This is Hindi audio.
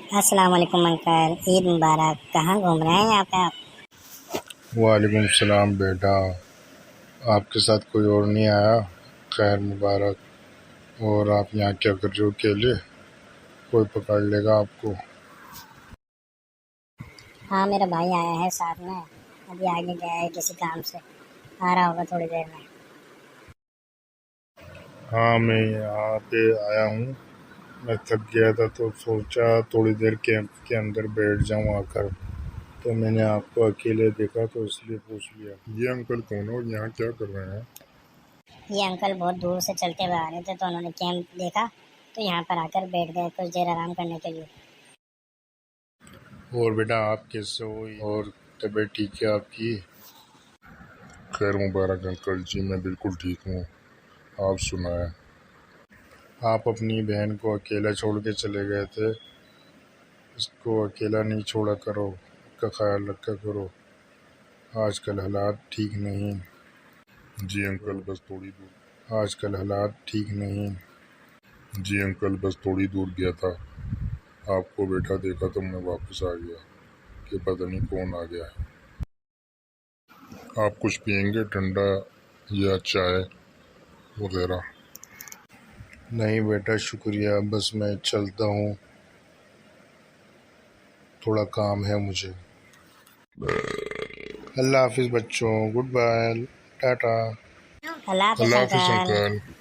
अस्सलाम वालेकुम अंकल, ईद मुबारक। कहाँ घूम रहे हैं यहाँ पे आप? वालेकुम सलाम बेटा। आपके साथ कोई और नहीं आया? खैर मुबारक। और आप यहाँ क्या कर रहे हो अकेले? कोई पकड़ लेगा आपको। हाँ, मेरा भाई आया है साथ में। अभी आगे गया है किसी काम से, आ रहा होगा थोड़ी देर में। हाँ, मैं यहाँ पे आया हूँ। मैं थक गया था तो सोचा थोड़ी देर कैंप के अंदर बैठ जाऊँ आकर। तो मैंने आपको अकेले देखा तो इसलिए पूछ लिया। ये अंकल कौन है और यहाँ क्या कर रहे हैं? ये अंकल बहुत दूर से चलते हुए आ रहे थे तो उन्होंने कैंप देखा, तो यहाँ पर आकर बैठ गए कुछ देर आराम करने के लिए। और बेटा आप कैसे हो और तबीयत ठीक है आपकी? खैर मुबारक अंकल जी, मैं बिल्कुल ठीक हूँ। आप सुनाएं। आप अपनी बहन को अकेला छोड़ के चले गए थे। इसको अकेला नहीं छोड़ा करो, उसका ख्याल रखा करो। आजकल हालात ठीक नहीं। जी अंकल बस थोड़ी दूर। आजकल हालात ठीक नहीं। जी अंकल बस थोड़ी दूर गया था। आपको बैठा देखा तो मैं वापस आ गया कि पता नहीं कौन आ गया है। आप कुछ पियेंगे ठंडा या चाय वगैरह? नहीं बेटा शुक्रिया, बस मैं चलता हूँ, थोड़ा काम है मुझे। अल्लाह हाफिज़ बच्चों, गुड बाय, टाटा। अल्लाह हाफिज़ अल्लाह हाफिज़ अंकल। अंकल।